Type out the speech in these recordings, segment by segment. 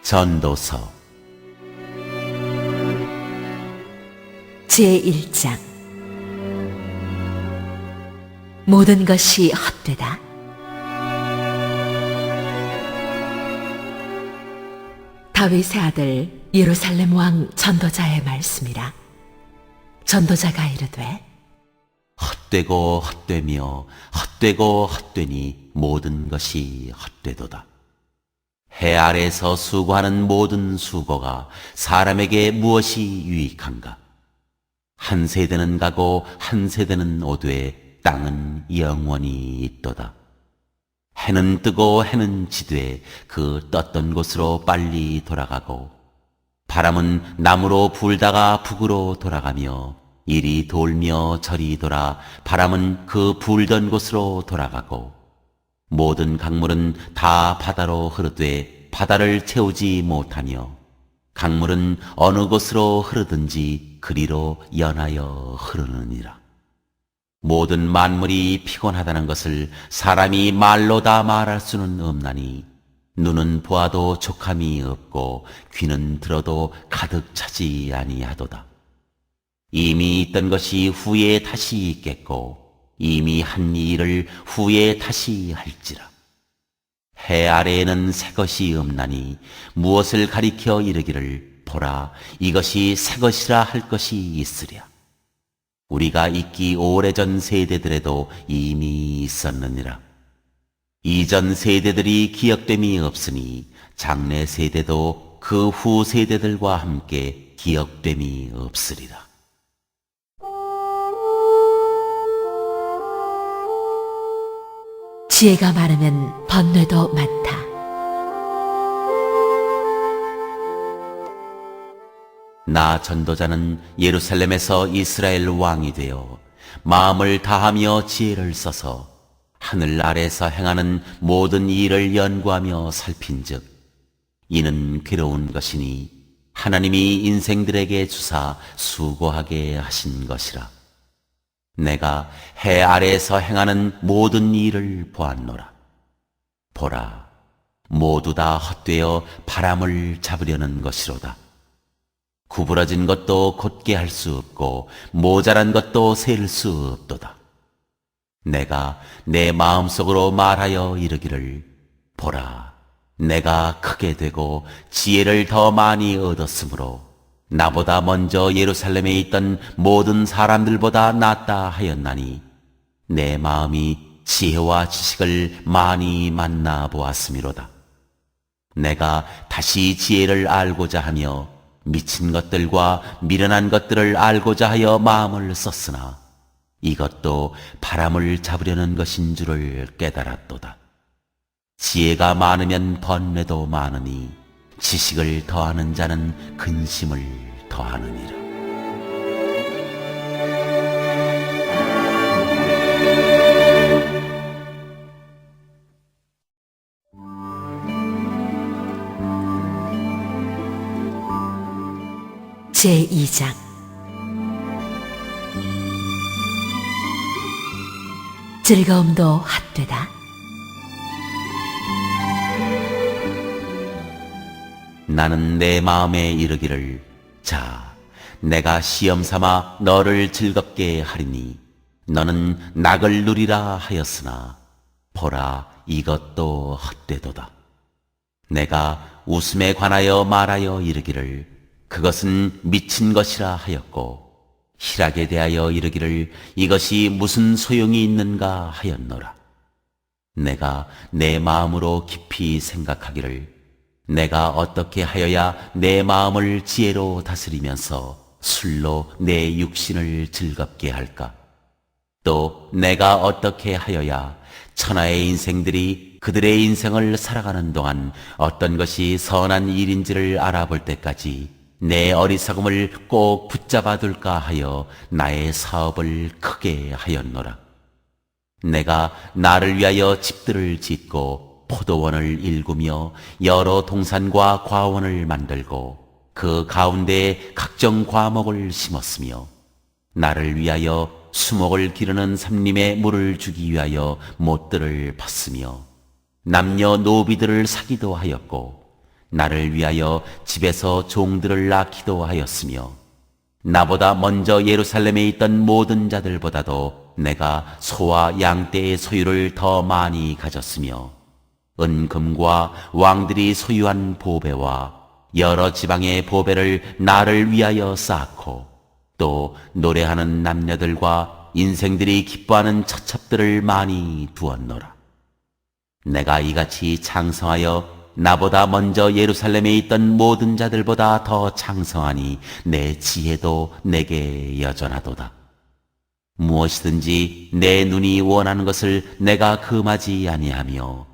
전도서 제1장. 모든 것이 헛되다. 다윗의 아들 예루살렘 왕 전도자의 말씀이라. 전도자가 이르되, 헛되고 헛되며 헛되고 헛되니 모든 것이 헛되도다. 해 아래에서 수고하는 모든 수고가 사람에게 무엇이 유익한가? 한 세대는 가고 한 세대는 오되 땅은 영원히 있도다. 해는 뜨고 해는 지되 그 떴던 곳으로 빨리 돌아가고, 바람은 남으로 불다가 북으로 돌아가며, 이리 돌며 저리 돌아 바람은 그 불던 곳으로 돌아가고, 모든 강물은 다 바다로 흐르되 바다를 채우지 못하며, 강물은 어느 곳으로 흐르든지 그리로 연하여 흐르느니라. 모든 만물이 피곤하다는 것을 사람이 말로 다 말할 수는 없나니, 눈은 보아도 족함이 없고 귀는 들어도 가득 차지 아니하도다. 이미 있던 것이 후에 다시 있겠고, 이미 한 일을 후에 다시 할지라. 해 아래에는 새 것이 없나니 무엇을 가리켜 이르기를 보라 이것이 새 것이라 할 것이 있으랴. 우리가 있기 오래전 세대들에도 이미 있었느니라. 이전 세대들이 기억됨이 없으니 장래 세대도 그 후 세대들과 함께 기억됨이 없으리라. 지혜가 많으면 번뇌도 많다. 나 전도자는 예루살렘에서 이스라엘 왕이 되어 마음을 다하며 지혜를 써서 하늘 아래에서 행하는 모든 일을 연구하며 살핀즉, 이는 괴로운 것이니 하나님이 인생들에게 주사 수고하게 하신 것이라. 내가 해 아래에서 행하는 모든 일을 보았노라. 보라, 모두 다 헛되어 바람을 잡으려는 것이로다. 구부러진 것도 곧게 할 수 없고 모자란 것도 셀 수 없도다. 내가 내 마음속으로 말하여 이르기를, 보라, 내가 크게 되고 지혜를 더 많이 얻었으므로 나보다 먼저 예루살렘에 있던 모든 사람들보다 낫다 하였나니, 내 마음이 지혜와 지식을 많이 만나 보았음이로다. 내가 다시 지혜를 알고자 하며 미친 것들과 미련한 것들을 알고자 하여 마음을 썼으나, 이것도 바람을 잡으려는 것인 줄을 깨달았도다. 지혜가 많으면 번뇌도 많으니 지식을 더하는 자는 근심을 더하느니라. 제2장. 즐거움도 헛되다. 나는 내 마음에 이르기를, 자, 내가 시험 삼아 너를 즐겁게 하리니 너는 낙을 누리라 하였으나, 보라, 이것도 헛되도다. 내가 웃음에 관하여 말하여 이르기를, 그것은 미친 것이라 하였고, 희락에 대하여 이르기를, 이것이 무슨 소용이 있는가 하였노라. 내가 내 마음으로 깊이 생각하기를, 내가 어떻게 하여야 내 마음을 지혜로 다스리면서 술로 내 육신을 즐겁게 할까? 또 내가 어떻게 하여야 천하의 인생들이 그들의 인생을 살아가는 동안 어떤 것이 선한 일인지를 알아볼 때까지 내 어리석음을 꼭 붙잡아 둘까 하여 나의 사업을 크게 하였노라. 내가 나를 위하여 집들을 짓고 포도원을 일구며 여러 동산과 과원을 만들고 그 가운데에 각종 과목을 심었으며, 나를 위하여 수목을 기르는 삼림에 물을 주기 위하여 못들을 팠으며, 남녀 노비들을 사기도 하였고, 나를 위하여 집에서 종들을 낳기도 하였으며 나보다 먼저 예루살렘에 있던 모든 자들보다도 내가 소와 양떼의 소유를 더 많이 가졌으며 은금과 왕들이 소유한 보배와 여러 지방의 보배를 나를 위하여 쌓고 또 노래하는 남녀들과 인생들이 기뻐하는 처첩들을 많이 두었노라. 내가 이같이 창성하여 나보다 먼저 예루살렘에 있던 모든 자들보다 더 창성하니 내 지혜도 내게 여전하도다. 무엇이든지 내 눈이 원하는 것을 내가 금하지 아니하며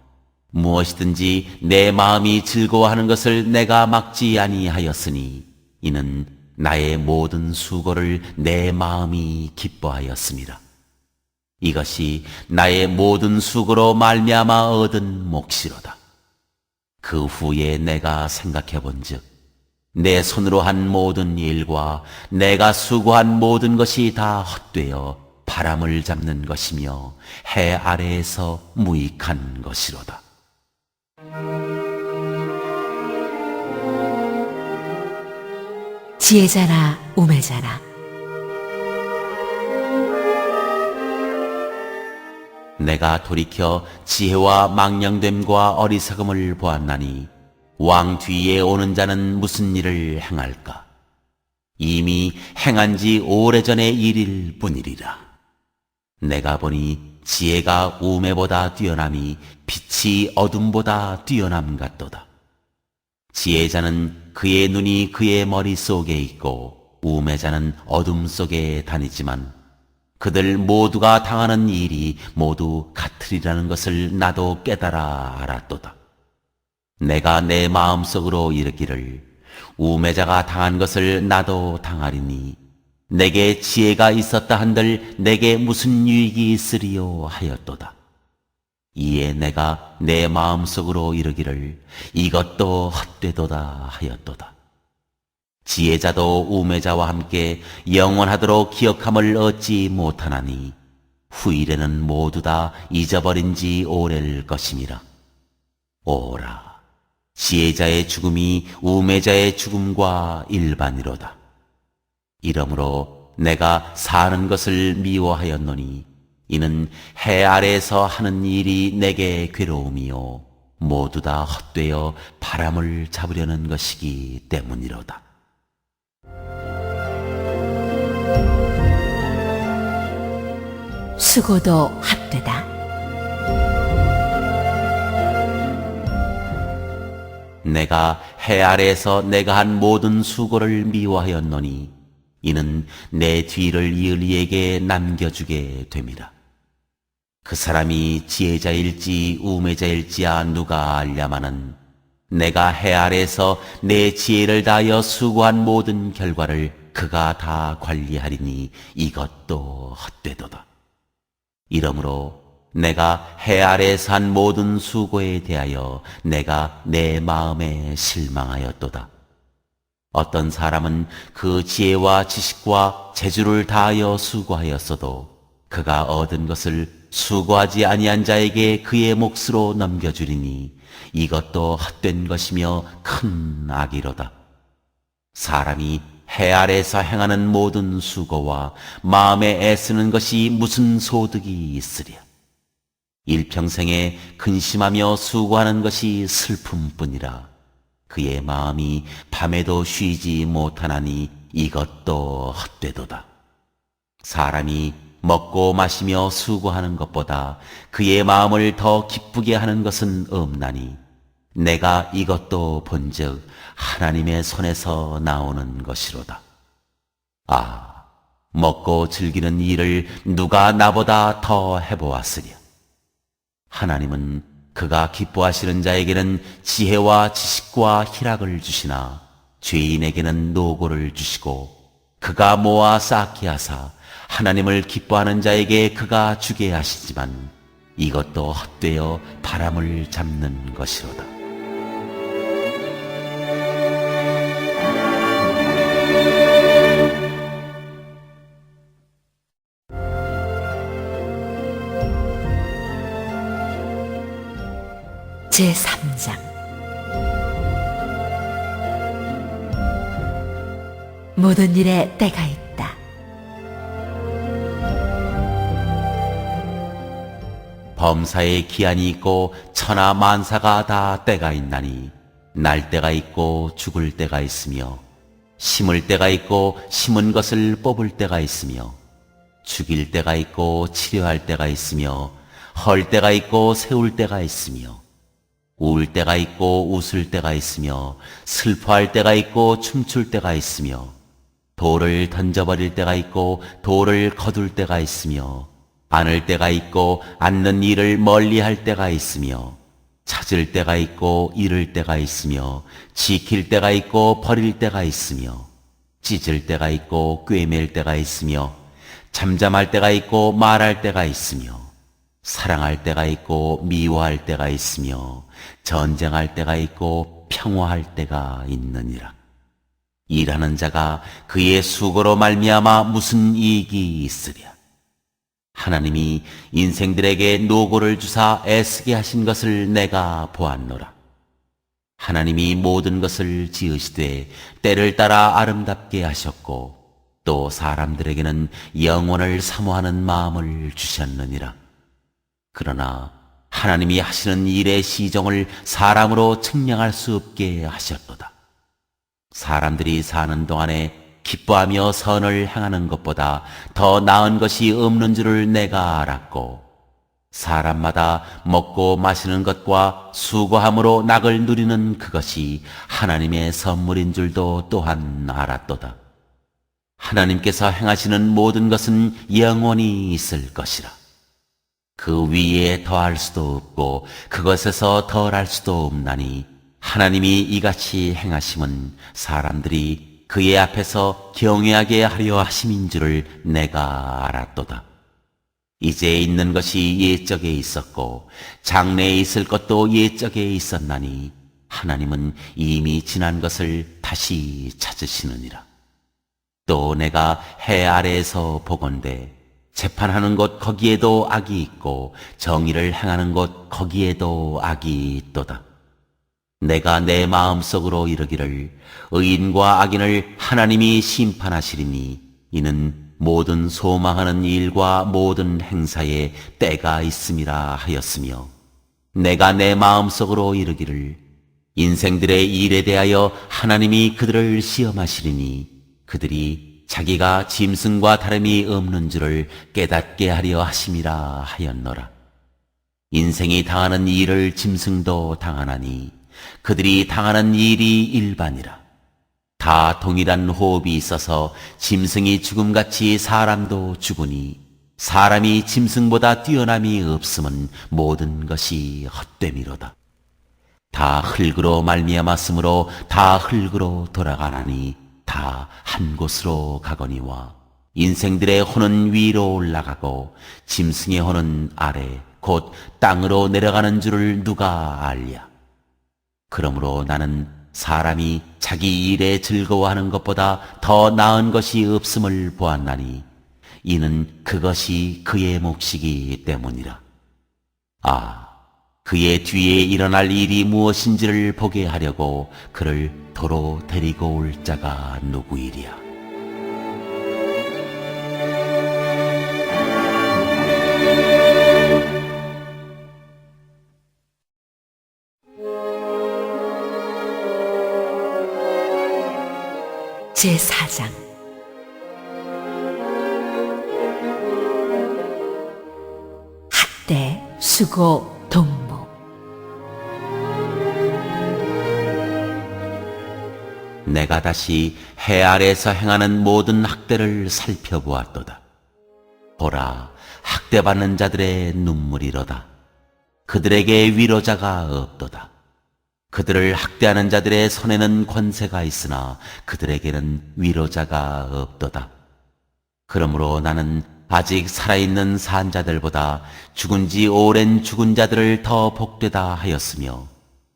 무엇이든지 내 마음이 즐거워하는 것을 내가 막지 아니하였으니 이는 나의 모든 수고를 내 마음이 기뻐하였습니다. 이것이 나의 모든 수고로 말미암아 얻은 몫이로다. 그 후에 내가 생각해 본즉 내 손으로 한 모든 일과 내가 수고한 모든 것이 다 헛되어 바람을 잡는 것이며 해 아래에서 무익한 것이로다. 지혜자나 우매자나 내가 돌이켜 지혜와 망령됨과 어리석음을 보았나니 왕 뒤에 오는 자는 무슨 일을 행할까? 이미 행한 지 오래전의 일일 뿐이리라. 내가 보니 지혜가 우매보다 뛰어남이 빛이 어둠보다 뛰어남 같도다. 지혜자는 그의 눈이 그의 머릿속에 있고 우매자는 어둠 속에 다니지만 그들 모두가 당하는 일이 모두 같으리라는 것을 나도 깨달아 알았도다. 내가 내 마음속으로 이르기를 우매자가 당한 것을 나도 당하리니 내게 지혜가 있었다 한들 내게 무슨 유익이 있으리요 하였도다. 이에 내가 내 마음속으로 이르기를 이것도 헛되도다 하였도다. 지혜자도 우매자와 함께 영원하도록 기억함을 얻지 못하나니 후일에는 모두 다 잊어버린 지 오래일 것임이라. 오라, 지혜자의 죽음이 우매자의 죽음과 일반이로다. 이러므로 내가 사는 것을 미워하였노니 이는 해 아래에서 하는 일이 내게 괴로움이요 모두 다 헛되어 바람을 잡으려는 것이기 때문이로다. 수고도 헛되다. 내가 해 아래에서 내가 한 모든 수고를 미워하였노니 이는 내 뒤를 이을 이에게 남겨주게 됨이라. 그 사람이 지혜자일지 우매자일지야 누가 알랴마는 내가 해 아래에서 내 지혜를 다하여 수고한 모든 결과를 그가 다 관리하리니 이것도 헛되도다. 이러므로 내가 해 아래에서 한 모든 수고에 대하여 내가 내 마음에 실망하였도다. 어떤 사람은 그 지혜와 지식과 재주를 다하여 수고하였어도 그가 얻은 것을 수고하지 아니한 자에게 그의 몫으로 넘겨주리니 이것도 헛된 것이며 큰 악이로다. 사람이 해 아래에서 행하는 모든 수고와 마음에 애쓰는 것이 무슨 소득이 있으랴. 일평생에 근심하며 수고하는 것이 슬픔뿐이라. 그의 마음이 밤에도 쉬지 못하나니 이것도 헛되도다. 사람이 먹고 마시며 수고하는 것보다 그의 마음을 더 기쁘게 하는 것은 없나니 내가 이것도 본즉 하나님의 손에서 나오는 것이로다. 아, 먹고 즐기는 일을 누가 나보다 더 해보았으랴. 하나님은 그가 기뻐하시는 자에게는 지혜와 지식과 희락을 주시나 죄인에게는 노고를 주시고 그가 모아 쌓게 하사 하나님을 기뻐하는 자에게 그가 주게 하시지만 이것도 헛되어 바람을 잡는 것이로다. 제3장 모든 일에 때가 있다. 범사에 기한이 있고 천하 만사가 다 때가 있나니 날 때가 있고 죽을 때가 있으며 심을 때가 있고 심은 것을 뽑을 때가 있으며 죽일 때가 있고 치료할 때가 있으며 헐 때가 있고 세울 때가 있으며 울 때가 있고 웃을 때가 있으며 슬퍼할 때가 있고 춤출 때가 있으며 돌을 던져버릴 때가 있고 돌을 거둘 때가 있으며 안을 때가 있고 앉는 일을 멀리할 때가 있으며 찾을 때가 있고 잃을 때가 있으며 지킬 때가 있고 버릴 때가 있으며 찢을 때가 있고 꿰맬 때가 있으며 잠잠할 때가 있고 말할 때가 있으며 사랑할 때가 있고 미워할 때가 있으며 전쟁할 때가 있고 평화할 때가 있느니라. 일하는 자가 그의 수고로 말미암아 무슨 이익이 있으랴. 하나님이 인생들에게 노고를 주사 애쓰게 하신 것을 내가 보았노라. 하나님이 모든 것을 지으시되 때를 따라 아름답게 하셨고 또 사람들에게는 영원을 사모하는 마음을 주셨느니라. 그러나 하나님이 하시는 일의 시정을 사람으로 측량할 수 없게 하셨도다. 사람들이 사는 동안에 기뻐하며 선을 행하는 것보다 더 나은 것이 없는 줄을 내가 알았고 사람마다 먹고 마시는 것과 수고함으로 낙을 누리는 그것이 하나님의 선물인 줄도 또한 알았도다. 하나님께서 행하시는 모든 것은 영원히 있을 것이라. 그 위에 더할 수도 없고 그것에서 덜할 수도 없나니 하나님이 이같이 행하심은 사람들이 그의 앞에서 경외하게 하려 하심인 줄을 내가 알았도다. 이제 있는 것이 옛적에 있었고 장래에 있을 것도 옛적에 있었나니 하나님은 이미 지난 것을 다시 찾으시느니라. 또 내가 해 아래에서 보건대 재판하는 곳 거기에도 악이 있고 정의를 행하는 곳 거기에도 악이 있도다. 내가 내 마음속으로 이르기를 의인과 악인을 하나님이 심판하시리니 이는 모든 소망하는 일과 모든 행사에 때가 있음이라 하였으며 내가 내 마음속으로 이르기를 인생들의 일에 대하여 하나님이 그들을 시험하시리니 그들이 자기가 짐승과 다름이 없는 줄을 깨닫게 하려 하심이라 하였노라. 인생이 당하는 일을 짐승도 당하나니 그들이 당하는 일이 일반이라. 다 동일한 호흡이 있어서 짐승이 죽음같이 사람도 죽으니 사람이 짐승보다 뛰어남이 없음은 모든 것이 헛됨이로다. 다 흙으로 말미암았으므로 다 흙으로 돌아가나니 다 한 곳으로 가거니와 인생들의 혼은 위로 올라가고 짐승의 혼은 아래 곧 땅으로 내려가는 줄을 누가 알랴. 그러므로 나는 사람이 자기 일에 즐거워하는 것보다 더 나은 것이 없음을 보았나니 이는 그것이 그의 몫이기 때문이라. 아, 그의 뒤에 일어날 일이 무엇인지를 보게 하려고 그를 도로 데리고 올 자가 누구이랴. 제4장 학대, 수고, 동무. 내가 다시 해 아래에서 행하는 모든 학대를 살펴보았도다. 보라, 학대받는 자들의 눈물이로다. 그들에게 위로자가 없도다. 그들을 학대하는 자들의 손에는 권세가 있으나 그들에게는 위로자가 없도다. 그러므로 나는 아직 살아있는 산 자들보다 죽은 지 오랜 죽은 자들을 더 복되다 하였으며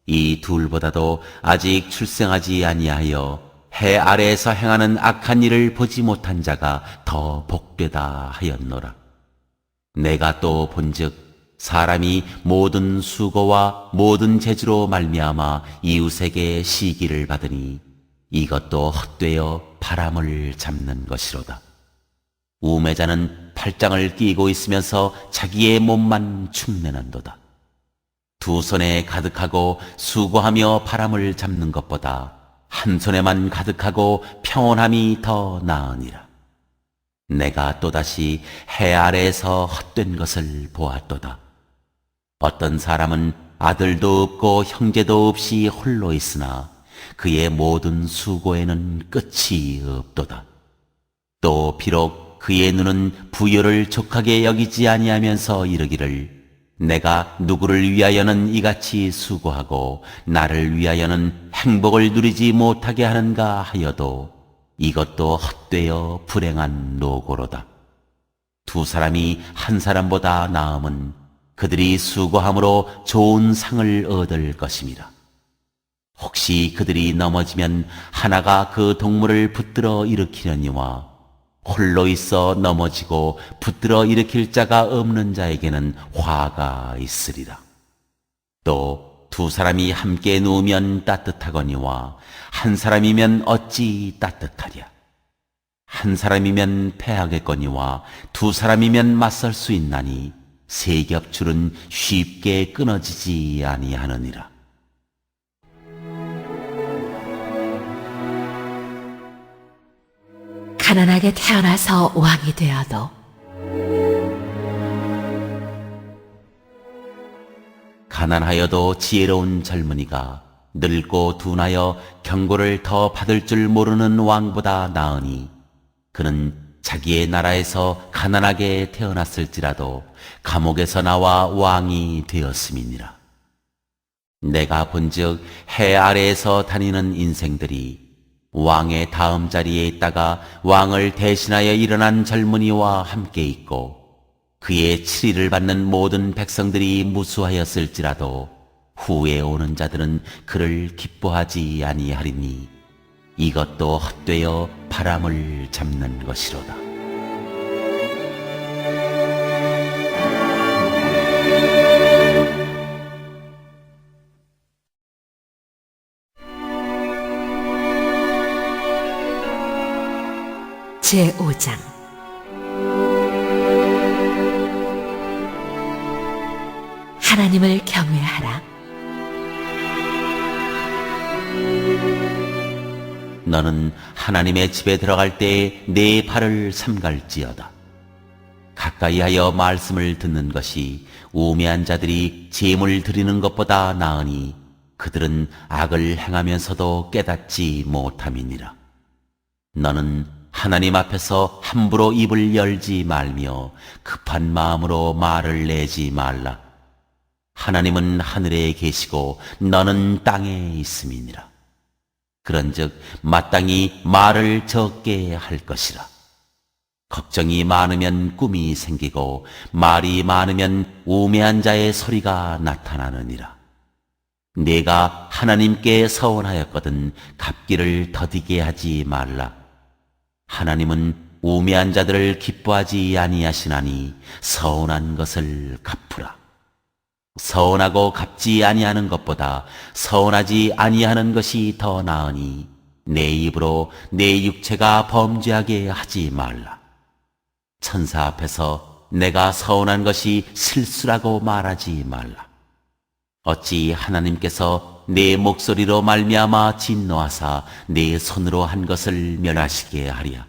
이 둘보다도 아직 출생하지 아니하여 해 아래에서 행하는 악한 일을 보지 못한 자가 더 복되다 하였노라. 내가 또 본즉 사람이 모든 수고와 모든 재주로 말미암아 이웃에게 시기를 받으니 이것도 헛되어 바람을 잡는 것이로다. 우매자는 팔짱을 끼고 있으면서 자기의 몸만 축내는도다. 두 손에 가득하고 수고하며 바람을 잡는 것보다 한 손에만 가득하고 평온함이 더 나으니라. 내가 또다시 해 아래에서 헛된 것을 보았도다. 어떤 사람은 아들도 없고 형제도 없이 홀로 있으나 그의 모든 수고에는 끝이 없도다. 또 비록 그의 눈은 부요를 족하게 여기지 아니하면서 이르기를 내가 누구를 위하여는 이같이 수고하고 나를 위하여는 행복을 누리지 못하게 하는가 하여도 이것도 헛되어 불행한 노고로다. 두 사람이 한 사람보다 나음은 그들이 수고함으로 좋은 상을 얻을 것임이라. 혹시 그들이 넘어지면 하나가 그 동물을 붙들어 일으키려니와 홀로 있어 넘어지고 붙들어 일으킬 자가 없는 자에게는 화가 있으리라. 또 두 사람이 함께 누우면 따뜻하거니와 한 사람이면 어찌 따뜻하랴. 한 사람이면 패하겠거니와 두 사람이면 맞설 수 있나니 세 겹줄은 쉽게 끊어지지 아니하느니라. 가난하게 태어나서 왕이 되어도 가난하여도 지혜로운 젊은이가 늙고 둔하여 경고를 더 받을 줄 모르는 왕보다 나으니 그는 자기의 나라에서 가난하게 태어났을지라도 감옥에서 나와 왕이 되었음이니라. 내가 본즉 해 아래에서 다니는 인생들이 왕의 다음 자리에 있다가 왕을 대신하여 일어난 젊은이와 함께 있고 그의 치리를 받는 모든 백성들이 무수하였을지라도 후에 오는 자들은 그를 기뻐하지 아니하리니 이것도 헛되어 바람을 잡는 것이로다. 제5장 하나님을 경외하라. 너는 하나님의 집에 들어갈 때에 네 발을 삼갈지어다. 가까이하여 말씀을 듣는 것이 우매한 자들이 제물 드리는 것보다 나으니 그들은 악을 행하면서도 깨닫지 못함이니라. 너는 하나님 앞에서 함부로 입을 열지 말며 급한 마음으로 말을 내지 말라. 하나님은 하늘에 계시고 너는 땅에 있음이니라. 그런즉 마땅히 말을 적게 할 것이라. 걱정이 많으면 꿈이 생기고 말이 많으면 우매한 자의 소리가 나타나느니라. 네가 하나님께 서원하였거든 갚기를 더디게 하지 말라. 하나님은 우매한 자들을 기뻐하지 아니하시나니 서운한 것을 갚으라. 서운하고 갚지 아니하는 것보다 서운하지 아니하는 것이 더 나으니 내 입으로 내 육체가 범죄하게 하지 말라. 천사 앞에서 내가 서운한 것이 실수라고 말하지 말라. 어찌 하나님께서 내 목소리로 말미암아 진노하사 내 손으로 한 것을 멸하시게 하랴.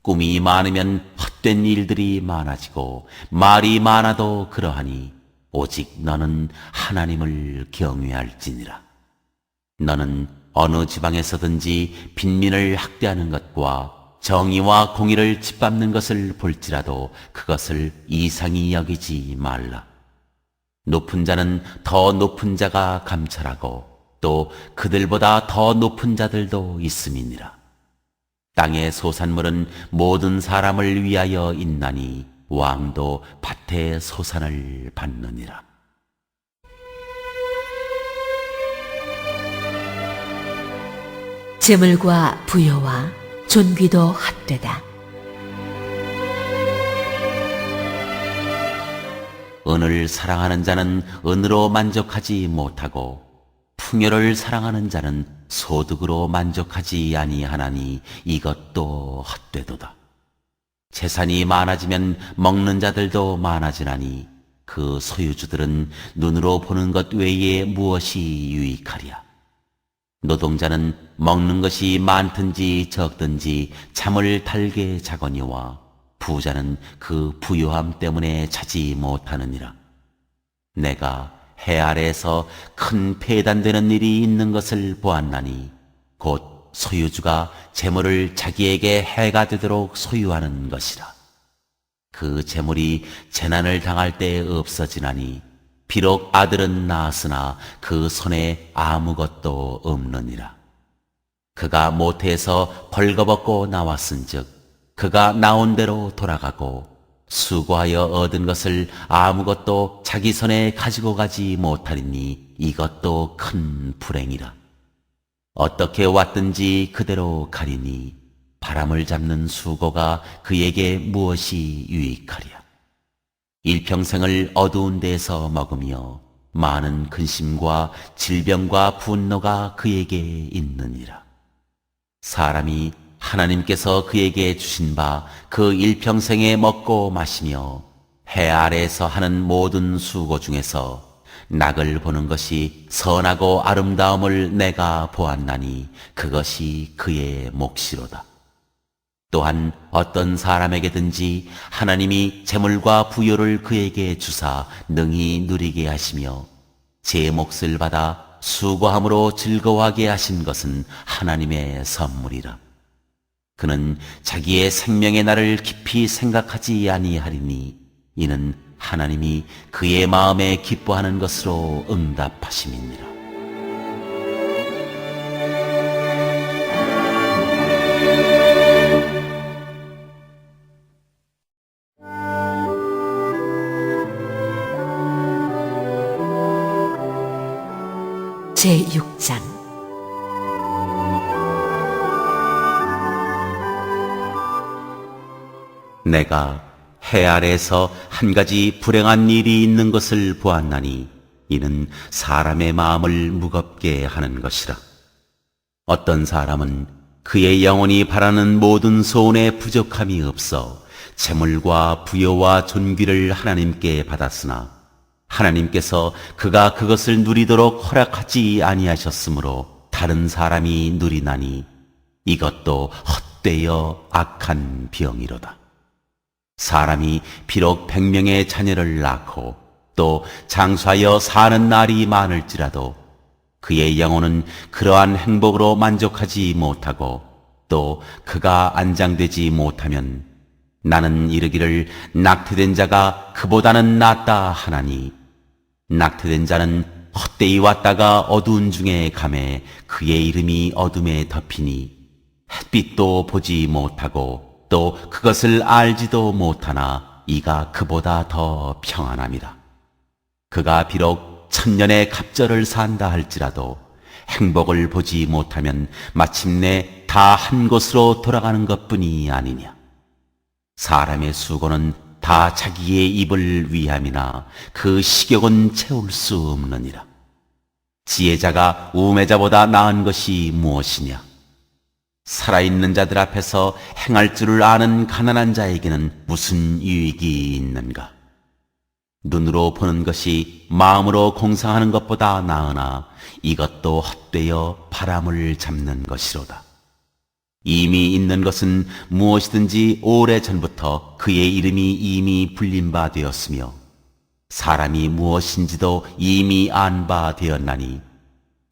꿈이 많으면 헛된 일들이 많아지고 말이 많아도 그러하니 오직 너는 하나님을 경외할지니라. 너는 어느 지방에서든지 빈민을 학대하는 것과 정의와 공의를 짓밟는 것을 볼지라도 그것을 이상히 여기지 말라. 높은 자는 더 높은 자가 감찰하고 또 그들보다 더 높은 자들도 있음이니라. 땅의 소산물은 모든 사람을 위하여 있나니 왕도 밭의 소산을 받느니라. 재물과 부요와 존귀도 헛되다. 은을 사랑하는 자는 은으로 만족하지 못하고 풍요를 사랑하는 자는 소득으로 만족하지 아니하나니 이것도 헛되도다. 재산이 많아지면 먹는 자들도 많아지나니 그 소유주들은 눈으로 보는 것 외에 무엇이 유익하랴. 노동자는 먹는 것이 많든지 적든지 잠을 달게 자거니와 부자는 그 부요함 때문에 자지 못하느니라. 내가 해 아래에서 큰 폐단되는 일이 있는 것을 보았나니 곧 소유주가 재물을 자기에게 해가 되도록 소유하는 것이라. 그 재물이 재난을 당할 때 없어지나니 비록 아들은 낳았으나 그 손에 아무것도 없느니라. 그가 모태에서 벌거벗고 나왔은즉 그가 나온 대로 돌아가고 수고하여 얻은 것을 아무것도 자기 손에 가지고 가지 못하리니 이것도 큰 불행이라. 어떻게 왔든지 그대로 가리니 바람을 잡는 수고가 그에게 무엇이 유익하랴. 일평생을 어두운 데에서 먹으며 많은 근심과 질병과 분노가 그에게 있느니라. 사람이 하나님께서 그에게 주신 바 그 일평생에 먹고 마시며 해 아래에서 하는 모든 수고 중에서 낙을 보는 것이 선하고 아름다움을 내가 보았나니 그것이 그의 몫이로다. 또한 어떤 사람에게든지 하나님이 재물과 부요를 그에게 주사 능히 누리게 하시며 제 몫을 받아 수고함으로 즐거워하게 하신 것은 하나님의 선물이라. 그는 자기의 생명의 날을 깊이 생각하지 아니하리니 이는 하나님이 그의 마음에 기뻐하는 것으로 응답하심이니라. 제6장 내가 해 아래에서 한 가지 불행한 일이 있는 것을 보았나니 이는 사람의 마음을 무겁게 하는 것이라. 어떤 사람은 그의 영혼이 바라는 모든 소원에 부족함이 없어 재물과 부요와 존귀를 하나님께 받았으나 하나님께서 그가 그것을 누리도록 허락하지 아니하셨으므로 다른 사람이 누리나니 이것도 헛되어 악한 병이로다. 사람이 비록 100명의 자녀를 낳고 또 장수하여 사는 날이 많을지라도 그의 영혼은 그러한 행복으로 만족하지 못하고 또 그가 안장되지 못하면 나는 이르기를 낙태된 자가 그보다는 낫다 하나니 낙태된 자는 헛되이 왔다가 어두운 중에 가매 그의 이름이 어둠에 덮이니 햇빛도 보지 못하고 또 그것을 알지도 못하나 이가 그보다 더 평안함이라. 그가 비록 1000년의 갑절을 산다 할지라도 행복을 보지 못하면 마침내 다 한 곳으로 돌아가는 것뿐이 아니냐. 사람의 수고는 다 자기의 입을 위함이나 그 식욕은 채울 수 없느니라. 지혜자가 우매자보다 나은 것이 무엇이냐. 살아있는 자들 앞에서 행할 줄을 아는 가난한 자에게는 무슨 유익이 있는가. 눈으로 보는 것이 마음으로 공상하는 것보다 나으나 이것도 헛되어 바람을 잡는 것이로다. 이미 있는 것은 무엇이든지 오래전부터 그의 이름이 이미 불린 바 되었으며 사람이 무엇인지도 이미 안 바 되었나니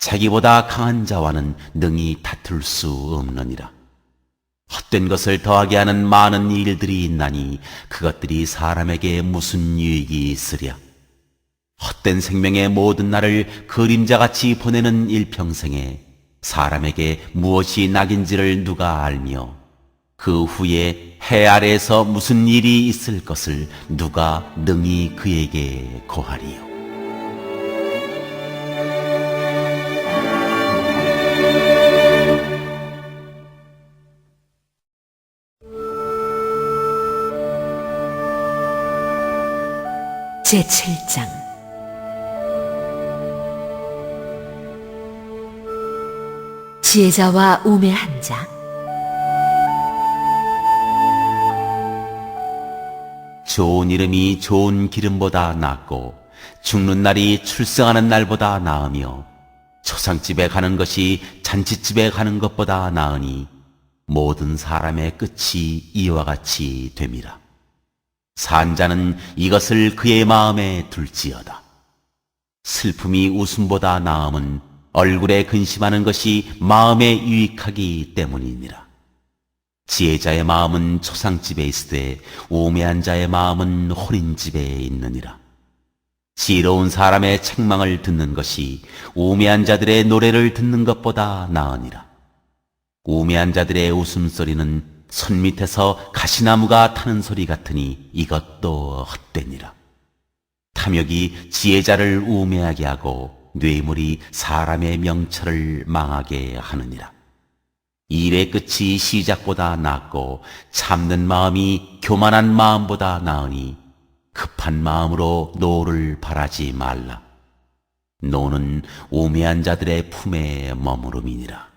자기보다 강한 자와는 능히 다툴 수 없느니라. 헛된 것을 더하게 하는 많은 일들이 있나니 그것들이 사람에게 무슨 유익이 있으랴. 헛된 생명의 모든 날을 그림자같이 보내는 일평생에 사람에게 무엇이 낙인지를 누가 알며 그 후에 해 아래에서 무슨 일이 있을 것을 누가 능히 그에게 고하리요. 제7장 지혜자와 우매한 자. 좋은 이름이 좋은 기름보다 낫고 죽는 날이 출생하는 날보다 나으며 초상집에 가는 것이 잔치집에 가는 것보다 나으니 모든 사람의 끝이 이와 같이 됨이라. 산 자는 이것을 그의 마음에 둘지어다. 슬픔이 웃음보다 나음은 얼굴에 근심하는 것이 마음에 유익하기 때문이니라. 지혜자의 마음은 초상집에 있으되 우매한 자의 마음은 혼인집에 있느니라. 지혜로운 사람의 책망을 듣는 것이 우매한 자들의 노래를 듣는 것보다 나으니라. 우매한 자들의 웃음소리는 손 밑에서 가시나무가 타는 소리 같으니 이것도 헛되니라. 탐욕이 지혜자를 우매하게 하고 뇌물이 사람의 명철을 망하게 하느니라. 일의 끝이 시작보다 낫고 참는 마음이 교만한 마음보다 나으니 급한 마음으로 노를 바라지 말라. 노는 우매한 자들의 품에 머무름이니라.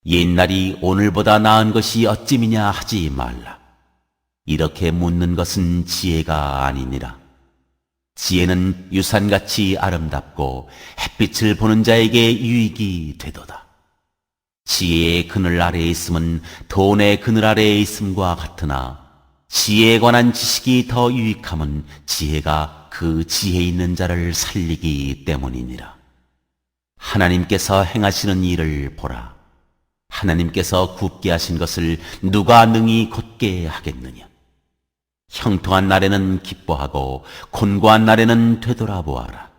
옛날이 오늘보다 나은 것이 어찌미냐 하지 말라. 이렇게 묻는 것은 지혜가 아니니라. 지혜는 유산같이 아름답고 햇빛을 보는 자에게 유익이 되도다. 지혜의 그늘 아래에 있음은 돈의 그늘 아래에 있음과 같으나 지혜에 관한 지식이 더 유익함은 지혜가 그 지혜 있는 자를 살리기 때문이니라. 하나님께서 행하시는 일을 보라. 하나님께서 굽게 하신 것을 누가 능히 곧게 하겠느냐. 형통한 날에는 기뻐하고 곤고한 날에는 되돌아보아라.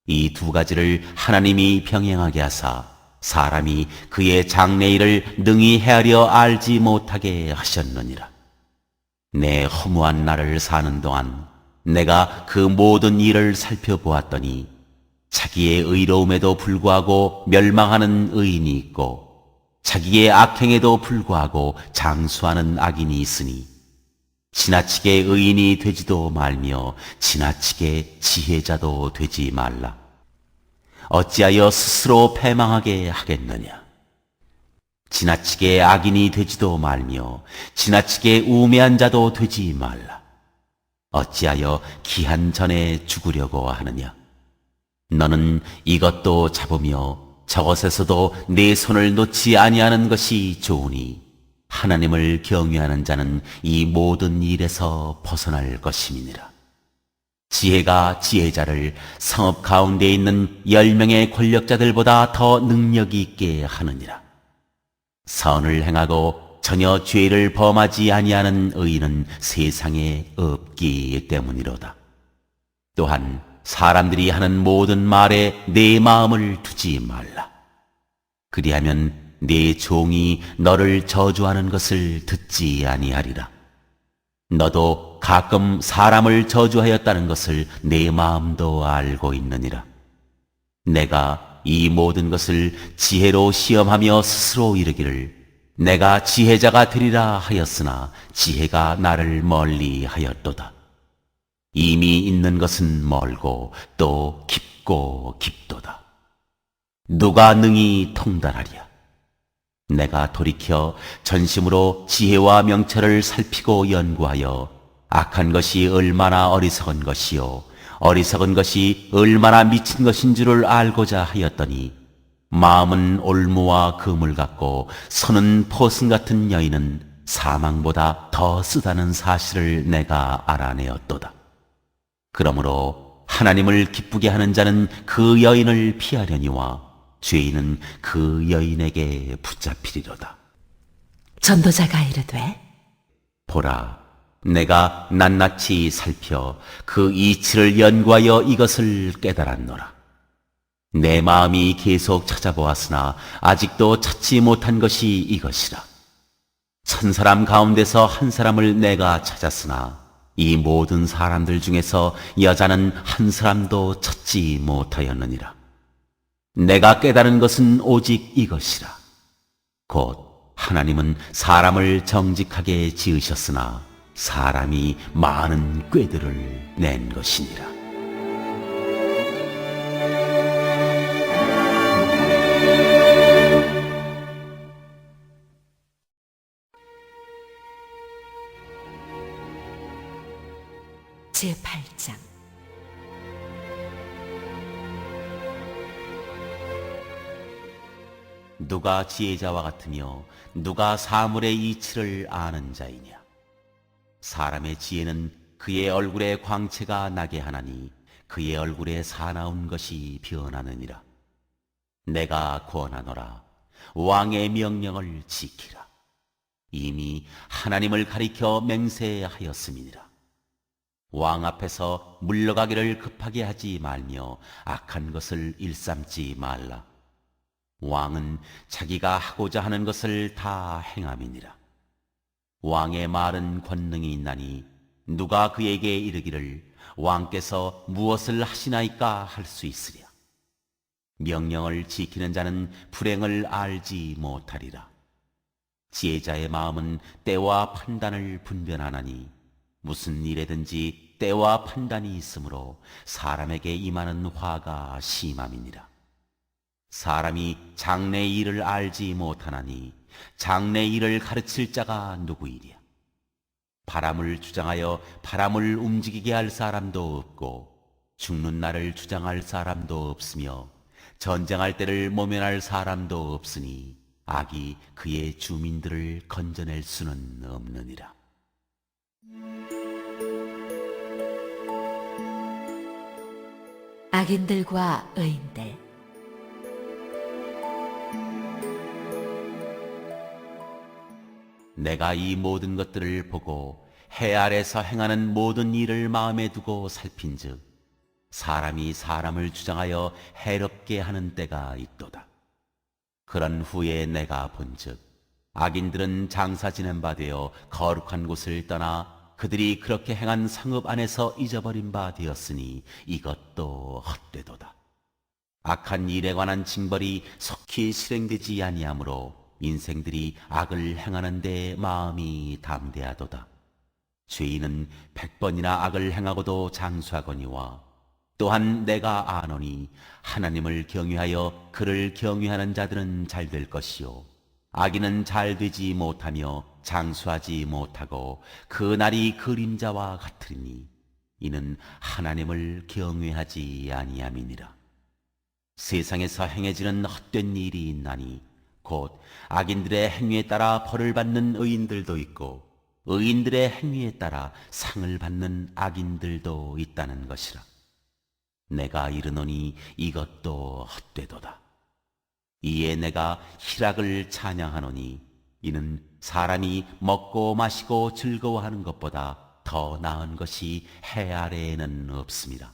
이 두 가지를 하나님이 병행하게 하사 사람이 그의 장래일을 능히 헤아려 알지 못하게 하셨느니라. 내 허무한 날을 사는 동안 내가 그 모든 일을 살펴보았더니 자기의 의로움에도 불구하고 멸망하는 의인이 있고 자기의 악행에도 불구하고 장수하는 악인이 있으니 지나치게 의인이 되지도 말며 지나치게 지혜자도 되지 말라. 어찌하여 스스로 패망하게 하겠느냐. 지나치게 악인이 되지도 말며 지나치게 우매한 자도 되지 말라. 어찌하여 기한 전에 죽으려고 하느냐. 너는 이것도 잡으며 저것에서도 네 손을 놓지 아니하는 것이 좋으니 하나님을 경외하는 자는 이 모든 일에서 벗어날 것임이니라. 지혜가 지혜자를 성읍 가운데 있는 10명의 권력자들보다 더 능력이 있게 하느니라. 선을 행하고 전혀 죄를 범하지 아니하는 의인은 세상에 없기 때문이로다. 또한 사람들이 하는 모든 말에 내 마음을 두지 말라. 그리하면 네 종이 너를 저주하는 것을 듣지 아니하리라. 너도 가끔 사람을 저주하였다는 것을 내 마음도 알고 있느니라. 내가 이 모든 것을 지혜로 시험하며 스스로 이르기를 내가 지혜자가 되리라 하였으나 지혜가 나를 멀리 하였도다. 이미 있는 것은 멀고 또 깊고 깊도다. 누가 능히 통달하랴. 내가 돌이켜 전심으로 지혜와 명철을 살피고 연구하여 악한 것이 얼마나 어리석은 것이요 어리석은 것이 얼마나 미친 것인 줄을 알고자 하였더니 마음은 올무와 그물 같고 손은 포승 같은 여인은 사망보다 더 쓰다는 사실을 내가 알아내었도다. 그러므로 하나님을 기쁘게 하는 자는 그 여인을 피하려니와 죄인은 그 여인에게 붙잡히리로다. 전도자가 이르되 보라, 내가 낱낱이 살펴 그 이치를 연구하여 이것을 깨달았노라. 내 마음이 계속 찾아보았으나 아직도 찾지 못한 것이 이것이라. 1000사람 가운데서 한 사람을 내가 찾았으나 이 모든 사람들 중에서 여자는 한 사람도 찾지 못하였느니라. 내가 깨달은 것은 오직 이것이라. 곧 하나님은 사람을 정직하게 지으셨으나 사람이 많은 꾀들을 낸 것이니라. 제8장. 누가 지혜자와 같으며 누가 사물의 이치를 아는 자이냐? 사람의 지혜는 그의 얼굴에 광채가 나게 하나니 그의 얼굴에 사나운 것이 변하느니라. 내가 권하노라. 왕의 명령을 지키라. 이미 하나님을 가리켜 맹세하였음이니라. 왕 앞에서 물러가기를 급하게 하지 말며 악한 것을 일삼지 말라. 왕은 자기가 하고자 하는 것을 다 행함이니라. 왕의 말은 권능이 있나니 누가 그에게 이르기를 왕께서 무엇을 하시나이까 할 수 있으랴. 명령을 지키는 자는 불행을 알지 못하리라. 지혜자의 마음은 때와 판단을 분별하나니 무슨 일에든지 때와 판단이 있으므로 사람에게 임하는 화가 심함이니라. 사람이 장래의 일을 알지 못하나니 장래의 일을 가르칠 자가 누구이랴. 바람을 주장하여 바람을 움직이게 할 사람도 없고 죽는 날을 주장할 사람도 없으며 전쟁할 때를 모면할 사람도 없으니 악이 그의 주민들을 건져낼 수는 없느니라. 악인들과 의인들. 내가 이 모든 것들을 보고 해 아래서 행하는 모든 일을 마음에 두고 살핀즉 사람이 사람을 주장하여 해롭게 하는 때가 있도다. 그런 후에 내가 본즉 악인들은 장사 지낸 바 되어 거룩한 곳을 떠나 그들이 그렇게 행한 성읍 안에서 잊어버린 바 되었으니 이것도 헛되도다. 악한 일에 관한 징벌이 속히 실행되지 아니하므로 인생들이 악을 행하는 데 마음이 담대하도다. 죄인은 100번이나 악을 행하고도 장수하거니와 또한 내가 아노니 하나님을 경외하여 그를 경외하는 자들은 잘 될 것이요 악인은 잘 되지 못하며 장수하지 못하고 그 날이 그림자와 같으리니 이는 하나님을 경외하지 아니함이니라. 세상에서 행해지는 헛된 일이 있나니 곧 악인들의 행위에 따라 벌을 받는 의인들도 있고 의인들의 행위에 따라 상을 받는 악인들도 있다는 것이라. 내가 이르노니 이것도 헛되도다. 이에 내가 희락을 찬양하노니 이는 사람이 먹고 마시고 즐거워하는 것보다 더 나은 것이 해 아래에는 없습니다.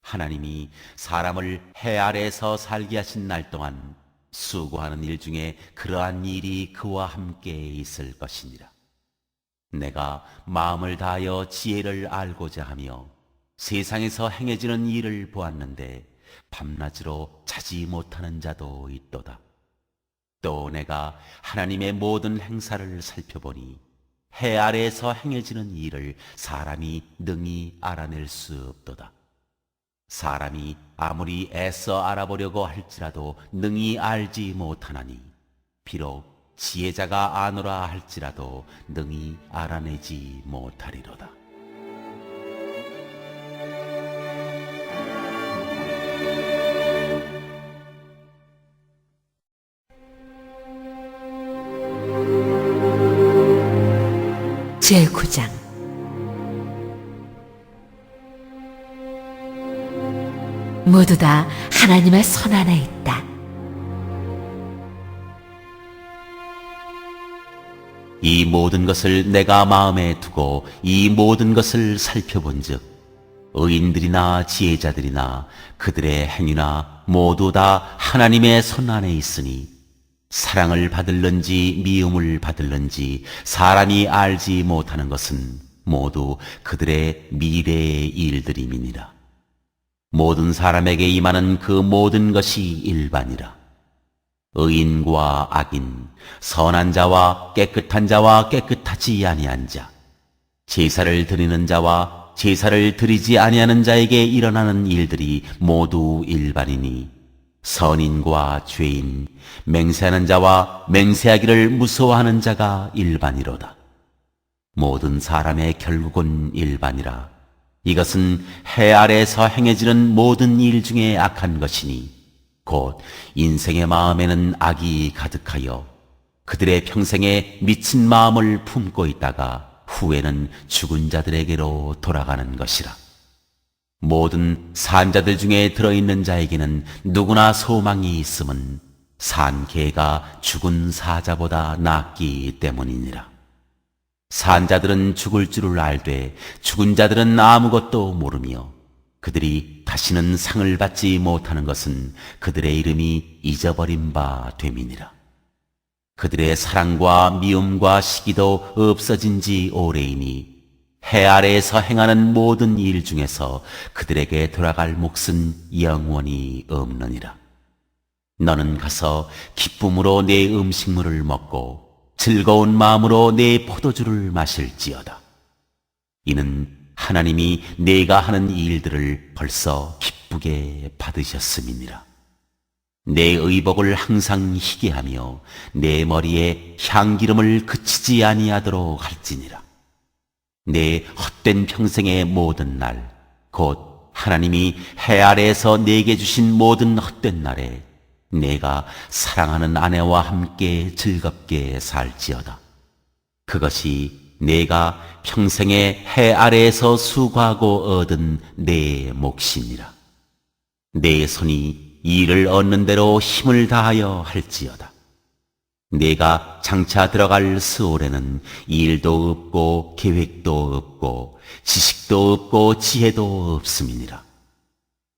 하나님이 사람을 해 아래에서 살게 하신 날 동안 수고하는 일 중에 그러한 일이 그와 함께 있을 것이니라. 내가 마음을 다하여 지혜를 알고자 하며 세상에서 행해지는 일을 보았는데 밤낮으로 자지 못하는 자도 있도다. 또 내가 하나님의 모든 행사를 살펴보니 해 아래에서 행해지는 일을 사람이 능히 알아낼 수 없도다. 사람이 아무리 애써 알아보려고 할지라도 능히 알지 못하나니 비록 지혜자가 아노라 할지라도 능히 알아내지 못하리로다. 제9장. 모두 다 하나님의 손 안에 있다. 이 모든 것을 내가 마음에 두고 이 모든 것을 살펴본즉 의인들이나 지혜자들이나 그들의 행위나 모두 다 하나님의 손 안에 있으니 사랑을 받을는지 미움을 받을는지 사람이 알지 못하는 것은 모두 그들의 미래의 일들임이니라. 모든 사람에게 임하는 그 모든 것이 일반이라. 의인과 악인, 선한 자와 깨끗한 자와 깨끗하지 아니한 자, 제사를 드리는 자와 제사를 드리지 아니하는 자에게 일어나는 일들이 모두 일반이니 선인과 죄인, 맹세하는 자와 맹세하기를 무서워하는 자가 일반이로다. 모든 사람의 결국은 일반이라. 이것은 해 아래에서 행해지는 모든 일 중에 악한 것이니 곧 인생의 마음에는 악이 가득하여 그들의 평생에 미친 마음을 품고 있다가 후에는 죽은 자들에게로 돌아가는 것이라. 모든 산자들 중에 들어있는 자에게는 누구나 소망이 있음은 산 개가 죽은 사자보다 낫기 때문이니라. 산자들은 죽을 줄을 알되 죽은 자들은 아무것도 모르며 그들이 다시는 상을 받지 못하는 것은 그들의 이름이 잊어버린 바 됨이니라. 그들의 사랑과 미움과 시기도 없어진 지 오래이니 해 아래에서 행하는 모든 일 중에서 그들에게 돌아갈 몫은 영원히 없느니라. 너는 가서 기쁨으로 내 음식물을 먹고 즐거운 마음으로 내 포도주를 마실지어다. 이는 하나님이 내가 하는 일들을 벌써 기쁘게 받으셨음이니라. 내 의복을 항상 희게 하며 내 머리에 향기름을 그치지 아니하도록 할지니라. 내 헛된 평생의 모든 날, 곧 하나님이 해 아래에서 내게 주신 모든 헛된 날에 내가 사랑하는 아내와 함께 즐겁게 살지어다. 그것이 내가 평생에 해 아래에서 수고하고 얻은 내 몫이니라. 내 손이 일을 얻는 대로 힘을 다하여 할지어다. 내가 장차 들어갈 스올에는 일도 없고 계획도 없고 지식도 없고 지혜도 없음이니라.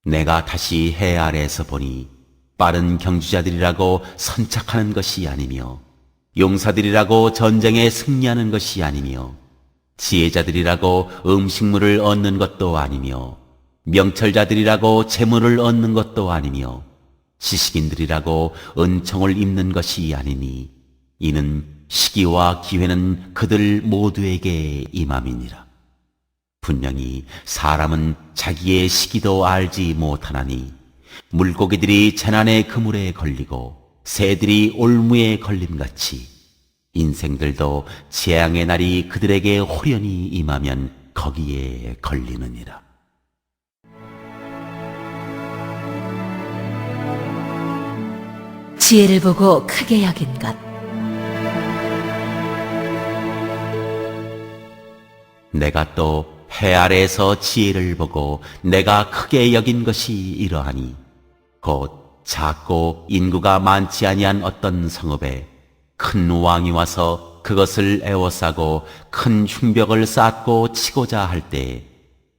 내가 다시 해 아래에서 보니 빠른 경주자들이라고 선착하는 것이 아니며 용사들이라고 전쟁에 승리하는 것이 아니며 지혜자들이라고 음식물을 얻는 것도 아니며 명철자들이라고 재물을 얻는 것도 아니며 지식인들이라고 은총을 입는 것이 아니니 이는 시기와 기회는 그들 모두에게 임함이니라. 분명히 사람은 자기의 시기도 알지 못하나니 물고기들이 재난의 그물에 걸리고 새들이 올무에 걸림같이 인생들도 재앙의 날이 그들에게 호련히 임하면 거기에 걸리느니라. 지혜를 보고 크게 여긴 것. 내가 또 해 아래에서 지혜를 보고 내가 크게 여긴 것이 이러하니 곧 작고 인구가 많지 아니한 어떤 성읍에 큰 왕이 와서 그것을 에워싸고 큰 흉벽을 쌓고 치고자 할 때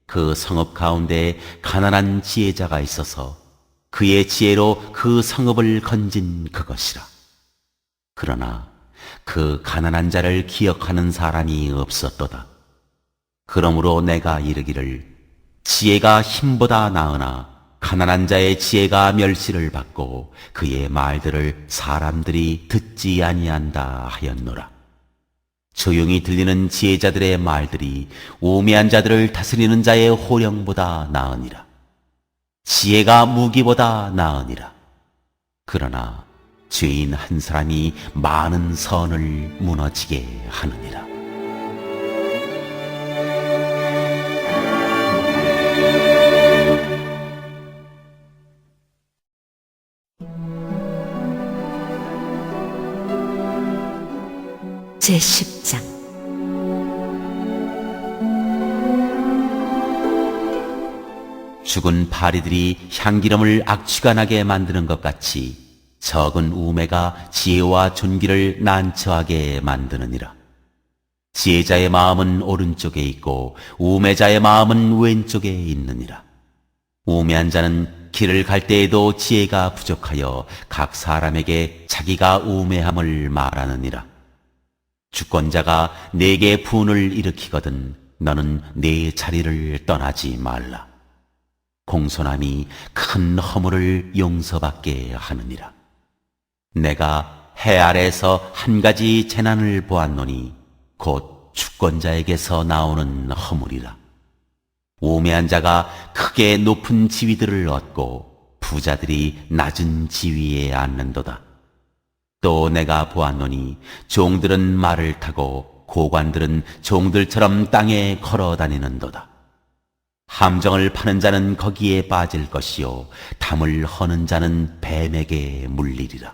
그 성읍 가운데 가난한 지혜자가 있어서 그의 지혜로 그 성읍을 건진 그것이라. 그러나 그 가난한 자를 기억하는 사람이 없었도다. 그러므로 내가 이르기를 지혜가 힘보다 나으나 가난한 자의 지혜가 멸시를 받고 그의 말들을 사람들이 듣지 아니한다 하였노라. 조용히 들리는 지혜자들의 말들이 우매한 자들을 다스리는 자의 호령보다 나으니라. 지혜가 무기보다 나으니라. 그러나 죄인 한 사람이 많은 선을 무너지게 하느니라. 제10장. 죽은 파리들이 향기름을 악취가 나게 만드는 것 같이 적은 우매가 지혜와 존귀를 난처하게 만드느니라. 지혜자의 마음은 오른쪽에 있고 우매자의 마음은 왼쪽에 있느니라. 우매한 자는 길을 갈 때에도 지혜가 부족하여 각 사람에게 자기가 우매함을 말하느니라. 주권자가 내게 분을 일으키거든 너는 내 자리를 떠나지 말라. 공손함이 큰 허물을 용서받게 하느니라. 내가 해 아래에서 한 가지 재난을 보았노니 곧 주권자에게서 나오는 허물이라. 우매한 자가 크게 높은 지위들을 얻고 부자들이 낮은 지위에 앉는도다. 또 내가 보았노니 종들은 말을 타고 고관들은 종들처럼 땅에 걸어 다니는도다. 함정을 파는 자는 거기에 빠질 것이요 담을 허는 자는 뱀에게 물리리라.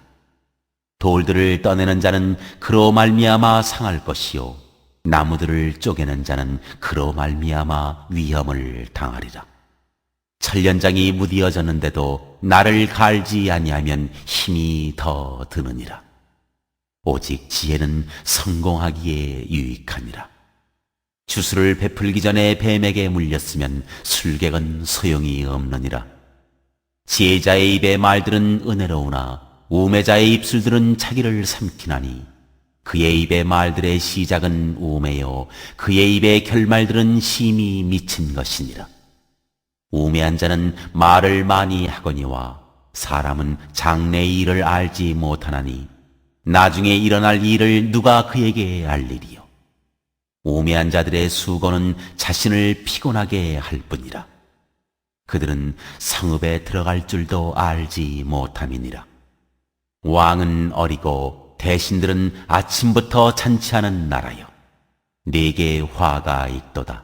돌들을 떠내는 자는 그로 말미암아 상할 것이요 나무들을 쪼개는 자는 그로 말미암아 위험을 당하리라. 천련장이 무디어졌는데도 나를 갈지 아니하면 힘이 더 드느니라. 오직 지혜는 성공하기에 유익하니라. 주술을 베풀기 전에 뱀에게 물렸으면 술객은 소용이 없느니라. 지혜자의 입의 말들은 은혜로우나 우매자의 입술들은 자기를 삼키나니 그의 입의 말들의 시작은 우매요 그의 입의 결말들은 심히 미친 것이니라. 우매한 자는 말을 많이 하거니와 사람은 장래의 일을 알지 못하나니 나중에 일어날 일을 누가 그에게 알리리요. 우매한 자들의 수고는 자신을 피곤하게 할 뿐이라. 그들은 성읍에 들어갈 줄도 알지 못함이니라. 왕은 어리고 대신들은 아침부터 잔치하는 나라여. 네게 화가 있도다.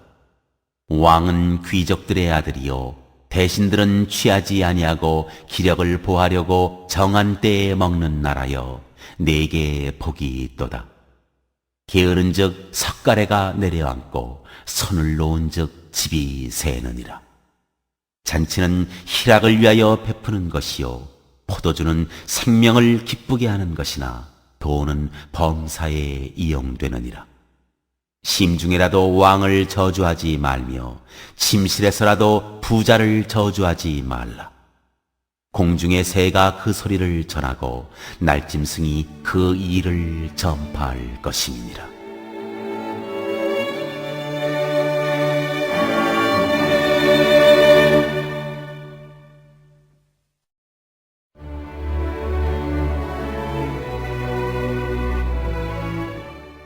왕은 귀족들의 아들이요 대신들은 취하지 아니하고 기력을 보하려고 정한 때에 먹는 나라여. 네게 복이 있도다. 게으른즉 석가래가 내려앉고 손을 놓은즉 집이 새느니라. 잔치는 희락을 위하여 베푸는 것이요 포도주는 생명을 기쁘게 하는 것이나 돈은 범사에 이용되느니라. 심중에라도 왕을 저주하지 말며 침실에서라도 부자를 저주하지 말라. 공중의 새가 그 소리를 전하고 날짐승이 그 일을 전파할 것임이니라.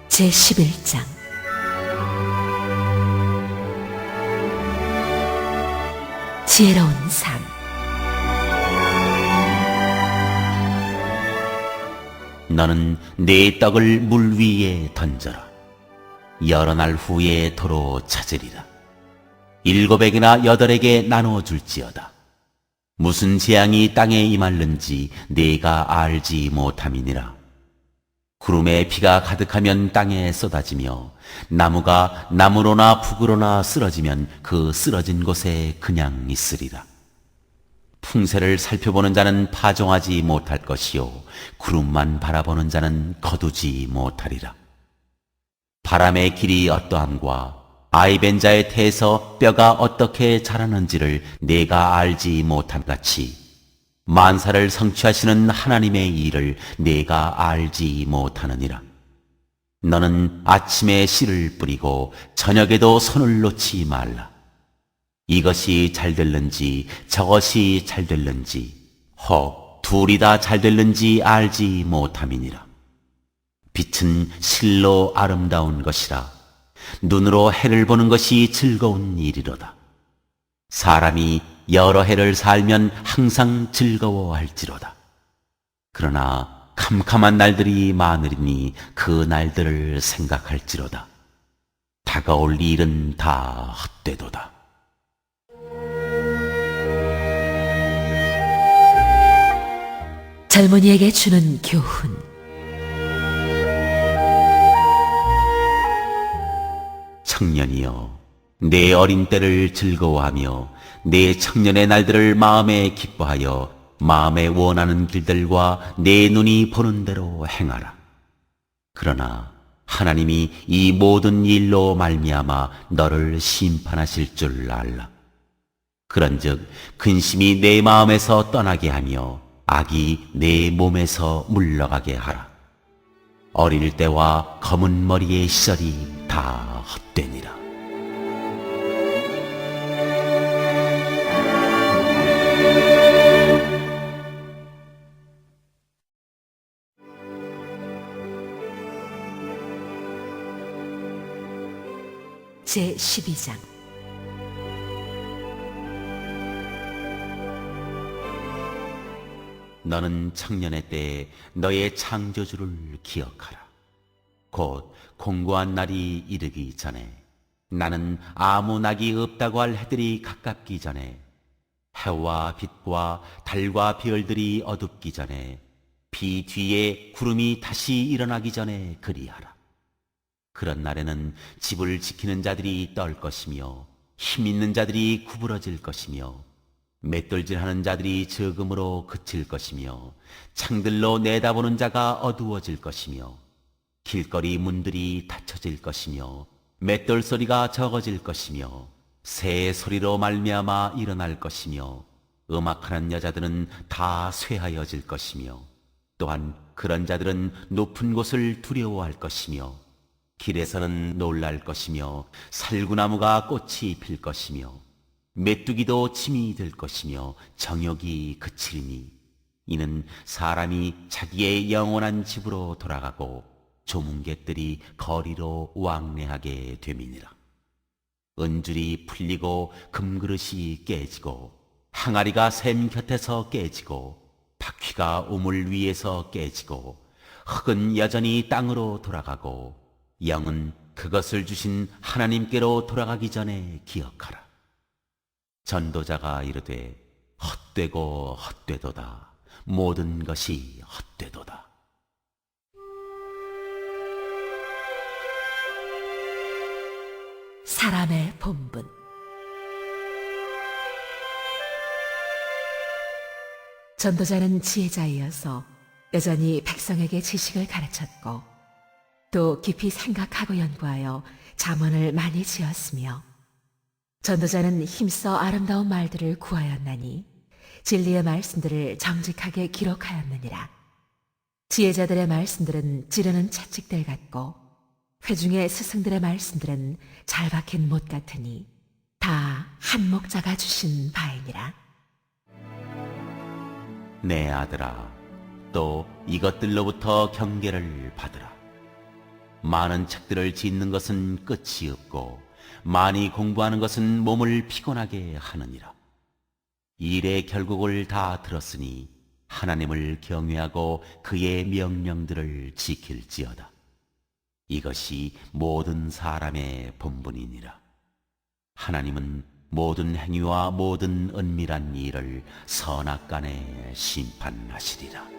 제11장 지혜로운 삶. 너는 네 떡을 물 위에 던져라. 여러 날 후에 도로 찾으리라. 7에게나 8에게 나눠줄지어다. 무슨 재앙이 땅에 임할는지 네가 알지 못함이니라. 구름에 비가 가득하면 땅에 쏟아지며 나무가 나무로나 북으로나 쓰러지면 그 쓰러진 곳에 그냥 있으리라. 풍세를 살펴보는 자는 파종하지 못할 것이요 구름만 바라보는 자는 거두지 못하리라. 바람의 길이 어떠함과 아이벤 자의 태에서 뼈가 어떻게 자라는지를 네가 알지 못함 같이 만사를 성취하시는 하나님의 일을 네가 알지 못하느니라. 너는 아침에 씨를 뿌리고 저녁에도 손을 놓지 말라. 이것이 잘 될는지 저것이 잘 될는지 혹 둘이 다 잘 될는지 알지 못함이니라. 빛은 실로 아름다운 것이라. 눈으로 해를 보는 것이 즐거운 일이로다. 사람이 여러 해를 살면 항상 즐거워할지로다. 그러나 캄캄한 날들이 많으리니 그 날들을 생각할지로다. 다가올 일은 다 헛되도다. 젊은이에게 주는 교훈. 청년이여, 내 어린 때를 즐거워하며 내 청년의 날들을 마음에 기뻐하여 마음에 원하는 길들과 내 눈이 보는 대로 행하라. 그러나 하나님이 이 모든 일로 말미암아 너를 심판하실 줄 알라. 그런즉 근심이 내 마음에서 떠나게 하며 악이 내 몸에서 물러가게 하라. 어릴 때와 검은 머리의 시절이 다 헛되니라. 제12장 너는 청년의 때에 너의 창조주를 기억하라. 곧 공고한 날이 이르기 전에 나는 아무 낙이 없다고 할 해들이 가깝기 전에, 해와 빛과 달과 별들이 어둡기 전에, 비 뒤에 구름이 다시 일어나기 전에 그리하라. 그런 날에는 집을 지키는 자들이 떨 것이며 힘 있는 자들이 구부러질 것이며 맷돌질하는 자들이 적음으로 그칠 것이며 창들로 내다보는 자가 어두워질 것이며 길거리 문들이 닫혀질 것이며 맷돌 소리가 적어질 것이며 새 소리로 말미암아 일어날 것이며 음악하는 여자들은 다 쇠하여질 것이며 또한 그런 자들은 높은 곳을 두려워할 것이며 길에서는 놀랄 것이며 살구나무가 꽃이 필 것이며 메뚜기도 침이 들 것이며 정욕이 그치리니 이는 사람이 자기의 영원한 집으로 돌아가고 조문객들이 거리로 왕래하게 됨이니라. 은줄이 풀리고 금그릇이 깨지고 항아리가 샘 곁에서 깨지고 바퀴가 우물 위에서 깨지고 흙은 여전히 땅으로 돌아가고 영은 그것을 주신 하나님께로 돌아가기 전에 기억하라. 전도자가 이르되 헛되고 헛되도다. 모든 것이 헛되도다. 사람의 본분. 전도자는 지혜자이어서 여전히 백성에게 지식을 가르쳤고 또 깊이 생각하고 연구하여 잠언을 많이 지었으며 전도자는 힘써 아름다운 말들을 구하였나니 진리의 말씀들을 정직하게 기록하였느니라. 지혜자들의 말씀들은 찌르는 채찍들 같고 회중의 스승들의 말씀들은 잘 박힌 못 같으니 다 한 목자가 주신 바이니라. 내 아들아, 또 이것들로부터 경계를 받으라. 많은 책들을 짓는 것은 끝이 없고 많이 공부하는 것은 몸을 피곤하게 하느니라. 일의 결국을 다 들었으니 하나님을 경외하고 그의 명령들을 지킬지어다. 이것이 모든 사람의 본분이니라. 하나님은 모든 행위와 모든 은밀한 일을 선악간에 심판하시리라.